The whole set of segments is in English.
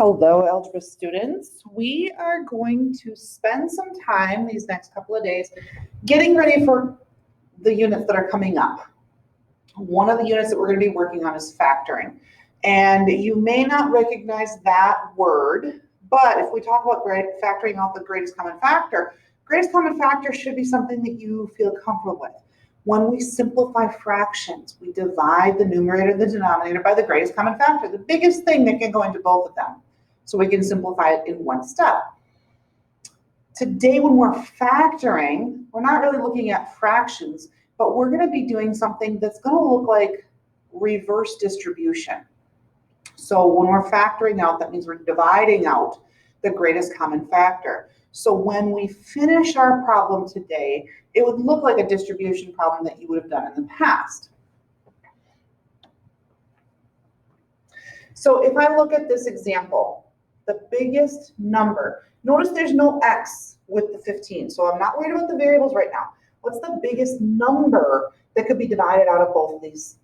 Hello, algebra students. We are going to spend some time these next couple of days getting ready for the units that are coming up. One of the units that we're going to be working on is factoring. And you may not recognize that word, but if we talk about factoring out the greatest common factor should be something that you feel comfortable with. When we simplify fractions, we divide the numerator and the denominator by the greatest common factor, the biggest thing that can go into both of them. So we can simplify it in one step. Today, when we're factoring, we're not really looking at fractions, but we're going to be doing something that's going to look like reverse distribution. So when we're factoring out, that means we're dividing out the greatest common factor. So when we finish our problem today, it would look like a distribution problem that you would have done in the past. So if I look at this example, the biggest number, notice there's no x with the 15, so I'm not worried about the variables right now. What's the biggest number that could be divided out of both of these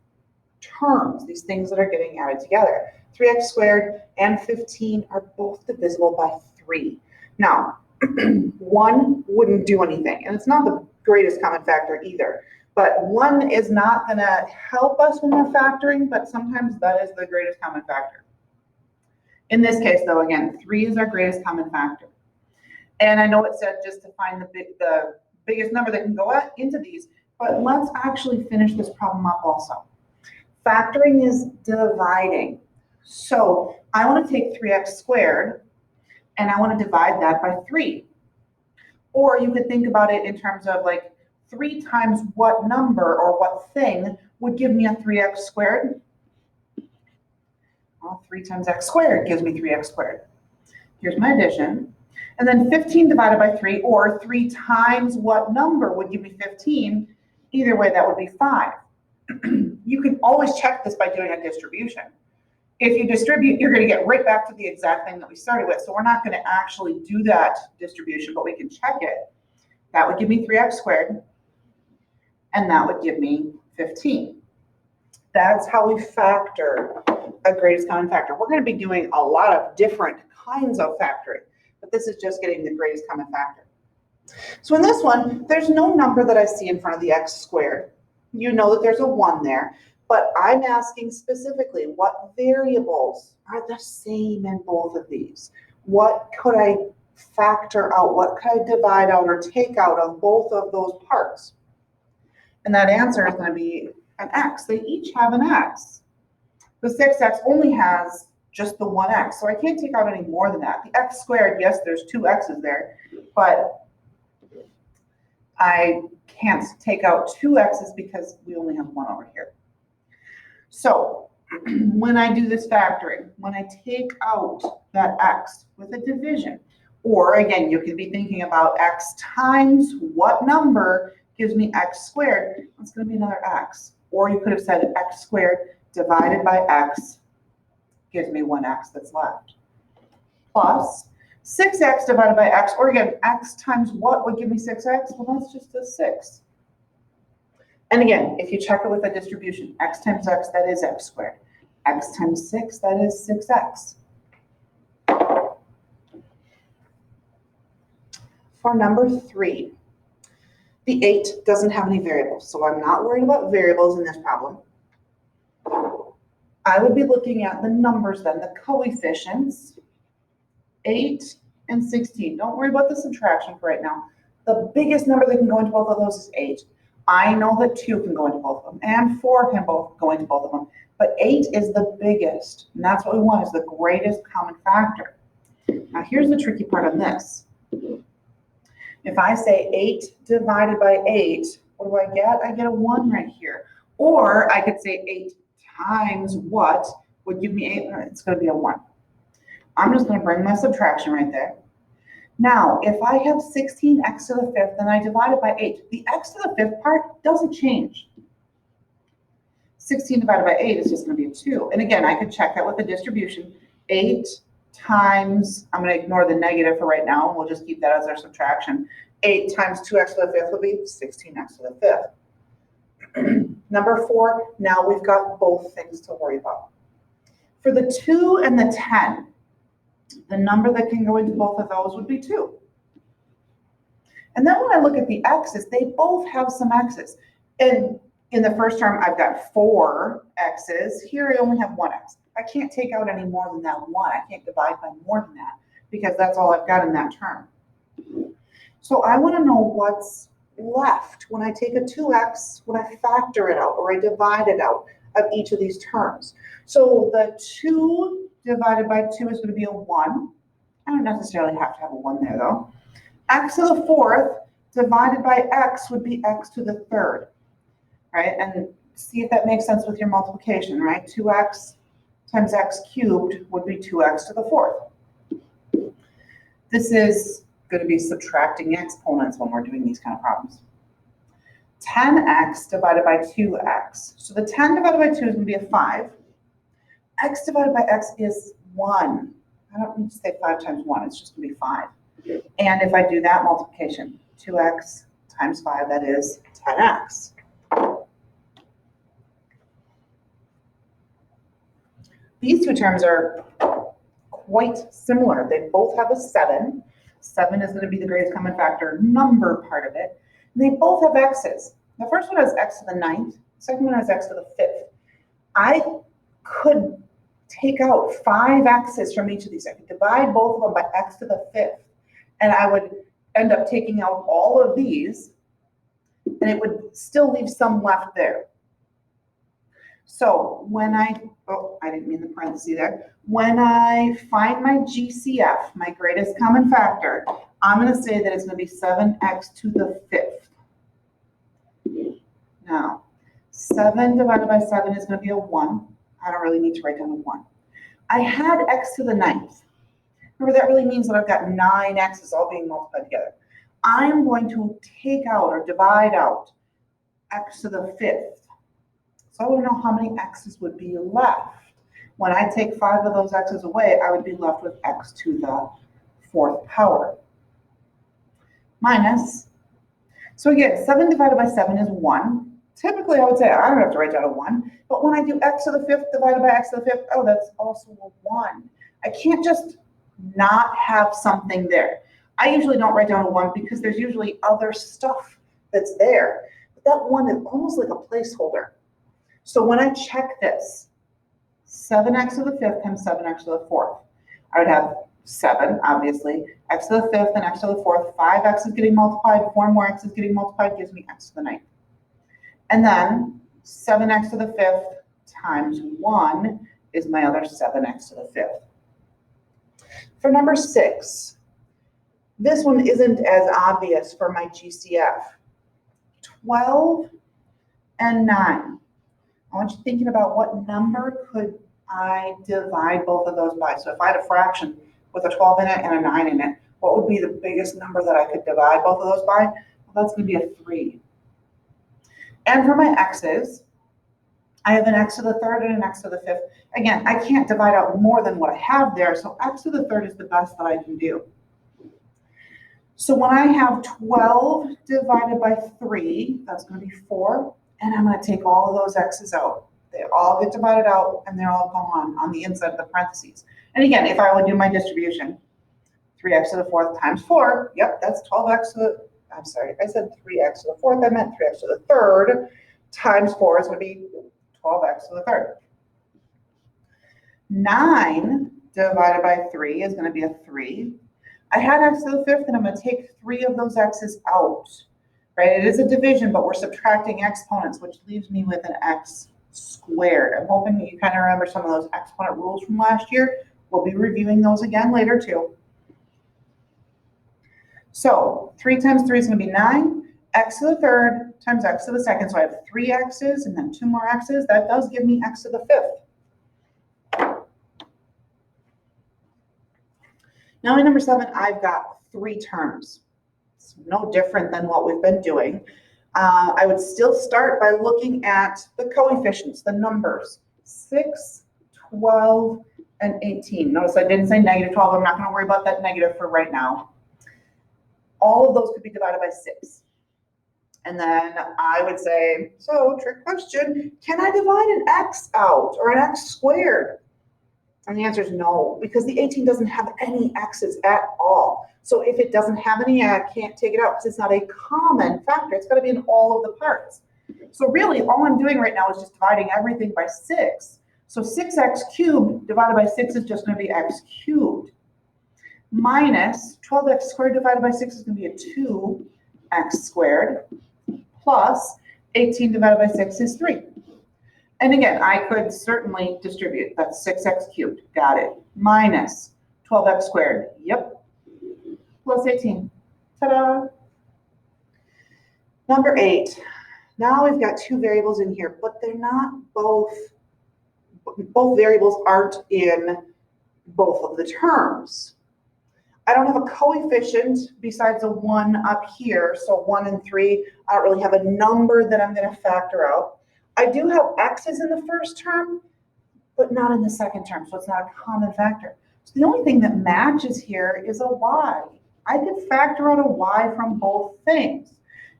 terms, these things that are getting added together? 3x squared and 15 are both divisible by 3. Now, 1 wouldn't do anything, and it's not the greatest common factor either. But 1 is not going to help us when we're factoring, but sometimes that is the greatest common factor. In this case, though, again, 3 is our greatest common factor. And I know it said just to find the biggest number that can go into these, but let's actually finish this problem up also. Factoring is dividing. So I want to take 3x squared, and I want to divide that by 3. Or you could think about it in terms of like 3 times what number or what thing would give me a 3x squared? Well, 3 times x squared gives me 3x squared. Here's my addition. And then 15 divided by 3, or 3 times what number would give me 15? Either way, that would be 5. You can always check this by doing a distribution. If you distribute, you're going to get right back to the exact thing that we started with. So we're not going to actually do that distribution, but we can check it. That would give me 3x squared, and that would give me 15. That's how we factor a greatest common factor. We're going to be doing a lot of different kinds of factoring, but this is just getting the greatest common factor. So in this one, there's no number that I see in front of the x squared. You know that there's a 1 there. But I'm asking specifically, what variables are the same in both of these? What could I factor out? What could I divide out or take out of both of those parts? And that answer is going to be an x. They each have an x. The 6x only has just the one x, so I can't take out any more than that. The x squared, yes, there's 2 x's there, but I can't take out 2 x's because we only have 1 over here. So when I do this factoring, when I take out that x with a division, or again, you can be thinking about x times what number gives me x squared, it's going to be another x. Or you could have said x squared divided by x gives me 1x that's left. Plus 6x divided by x, or again, x times what would give me 6x? Well, that's just a 6. And again, if you check it with a distribution, x times x, that is x squared. X times 6, that is 6x. For number 3, the 8 doesn't have any variables, so I'm not worried about variables in this problem. I would be looking at the numbers then, the coefficients, 8 and 16. Don't worry about the subtraction for right now. The biggest number that can go into both of those is 8. I know that 2 can go into both of them, and 4 can both go into both of them, but 8 is the biggest, and that's what we want, is the greatest common factor. Now here's the tricky part on this. If I say 8 divided by 8, what do I get? I get a 1 right here. Or I could say 8 times what would give me 8? It's going to be a 1. I'm just going to bring my subtraction right there. Now, if I have 16x to the 5th and I divide it by 8, the x to the 5th part doesn't change. 16 divided by 8 is just going to be a 2. And again, I could check that with a distribution. 8 times, I'm going to ignore the negative for right now, and we'll just keep that as our subtraction. 8 times 2x to the 5th will be 16x to the 5th. Number 4, now we've got both things to worry about. For the 2 and the 10, The number that can go into both of those would be 2. And then when I look at the x's, they both have some x's. And in the first term, I've got 4 x's. Here I only have 1 x. I can't take out any more than that 1. I can't divide by more than that because that's all I've got in that term. So I want to know what's left when I take a 2x, when I factor it out or I divide it out of each of these terms. So the 2 divided by 2 is going to be a 1. I don't necessarily have to have a 1 there though. X to the 4th divided by x would be x to the 3rd, right? And see if that makes sense with your multiplication, right? 2x times x cubed would be 2x to the 4th. This is going to be subtracting exponents when we're doing these kind of problems. 10x divided by 2x. So the 10 divided by 2 is going to be a 5. X divided by x is 1. I don't need to say 5 times 1. It's just going to be 5. And if I do that multiplication, 2x times 5, that is 10x. These two terms are quite similar. They both have a 7. 7 is going to be the greatest common factor number part of it. And they both have x's. The first one has x to the 9th. The second one has x to the 5th. I could take out 5 x's from each of these. I could divide both of them by x to the 5th. And I would end up taking out all of these, and it would still leave some left there. So when I didn't mean the parenthesis there. When I find my GCF, my greatest common factor, I'm going to say that it's going to be 7x to the 5th. Now, 7 divided by 7 is going to be a 1. I don't really need to write down a 1. I had x to the 9th. Remember, that really means that I've got 9 x's all being multiplied together. I'm going to take out or divide out x to the 5th. So I want to know how many x's would be left. When I take 5 of those x's away, I would be left with x to the 4th power. Minus, so again, 7 divided by 7 is 1. Typically, I would say I don't have to write down a 1. But when I do x to the 5th divided by x to the 5th, oh, that's also a 1. I can't just not have something there. I usually don't write down a 1 because there's usually other stuff that's there. But that 1 is almost like a placeholder. So when I check this, 7x to the 5th times 7x to the 4th, I would have 7, obviously, x to the 5th and x to the 4th. 5x is getting multiplied, 4 more x is getting multiplied, gives me x to the 9th. And then 7x to the 5th times 1 is my other 7x to the 5th. For number 6, this one isn't as obvious for my GCF. 12 and 9. I want you thinking about what number could I divide both of those by. So if I had a fraction with a 12 in it and a 9 in it, what would be the biggest number that I could divide both of those by? Well, that's going to be a 3. And for my x's, I have an x to the 3rd and an x to the 5th. Again, I can't divide out more than what I have there, so x to the 3rd is the best that I can do. So when I have 12 divided by 3, that's going to be 4, and I'm going to take all of those x's out. They all get divided out, and they're all gone on the inside of the parentheses. And again, if I would do my distribution, 3x to the 4th times 4, yep, that's 12x to the, I'm sorry, I said 3x to the 4th, I meant 3x to the 3rd, times 4 is going to be 12x to the 3rd. 9 divided by 3 is going to be a 3. I had x to the 5th, and I'm going to take 3 of those x's out, right? It is a division, but we're subtracting exponents, which leaves me with an x squared. I'm hoping that you kind of remember some of those exponent rules from last year. We'll be reviewing those again later, too. So 3 times 3 is going to be 9. X to the 3rd times x to the 2nd. So I have 3 x's and then 2 more x's. That does give me x to the 5th. Now in number 7, I've got 3 terms. It's no different than what we've been doing. I would still start by looking at the coefficients, the numbers, 6, 12, and 18. Notice I didn't say negative 12. I'm not going to worry about that negative for right now. All of those could be divided by 6. And then I would say, so trick question, can I divide an x out or an x squared? And the answer is no, because the 18 doesn't have any x's at all. So if it doesn't have any, I can't take it out because it's not a common factor. It's got to be in all of the parts. So really, all I'm doing right now is just dividing everything by 6. So 6x cubed divided by 6 is just going to be x cubed. Minus 12x squared divided by 6 is going to be a 2x squared. Plus 18 divided by 6 is 3. And again, I could certainly distribute. That's 6x cubed. Got it. Minus 12x squared. Yep. Plus 18. Ta-da. Number 8. Now we've got 2 variables in here, but they're not both variables aren't in both of the terms. I don't have a coefficient besides a 1 up here, so 1 and 3. I don't really have a number that I'm going to factor out. I do have x's in the first term, but not in the second term, so it's not a common factor. So the only thing that matches here is a y. I could factor out a y from both things.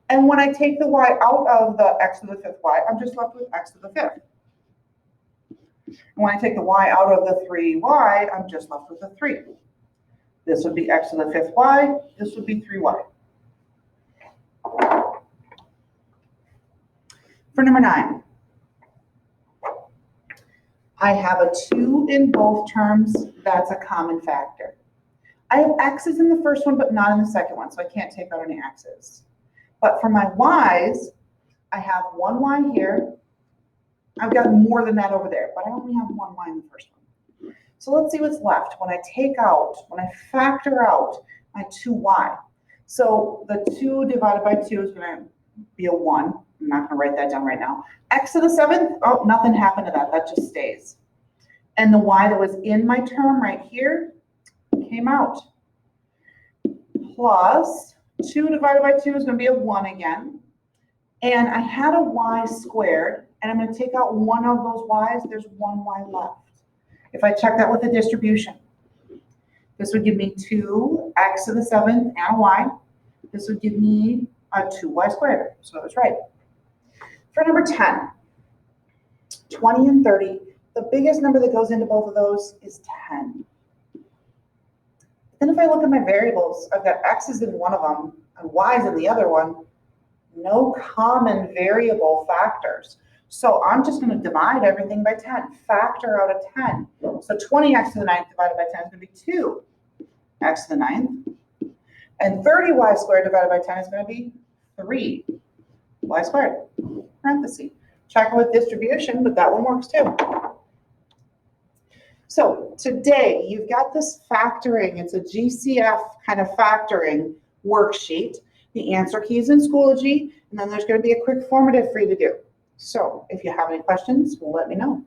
And when I take the y out of the x to the 5th y, I'm just left with x to the 5th. And when I take the y out of the 3y, I'm just left with a 3. This would be x to the 5th y. This would be 3y. For number 9, I have a 2 in both terms. That's a common factor. I have x's in the first one, but not in the second one, so I can't take out any x's. But for my y's, I have 1 y here. I've got more than that over there, but I only have 1 y in the first one. So let's see what's left when I factor out my 2y. So the 2 divided by 2 is going to be a 1. I'm not going to write that down right now. X to the 7th, oh, nothing happened to that. That just stays. And the y that was in my term right here came out. Plus 2 divided by 2 is going to be a 1 again. And I had a y squared, and I'm going to take out one of those y's. There's 1 y left. If I check that with the distribution, this would give me 2x to the 7th and a y. This would give me a 2y squared. So it's right. For number 10, 20 and 30, the biggest number that goes into both of those is 10. Then if I look at my variables, I've got x's in one of them and y's in the other one. No common variable factors. So I'm just going to divide everything by 10. Factor out a 10. So 20x to the 9th divided by 10 is going to be 2x to the 9th. And 30y squared divided by 10 is going to be 3y squared. Parentheses. Check with distribution, but that one works too. So today you've got this factoring. It's a GCF kind of factoring worksheet. The answer key is in Schoology, and then there's going to be a quick formative for you to do. So if you have any questions, let me know.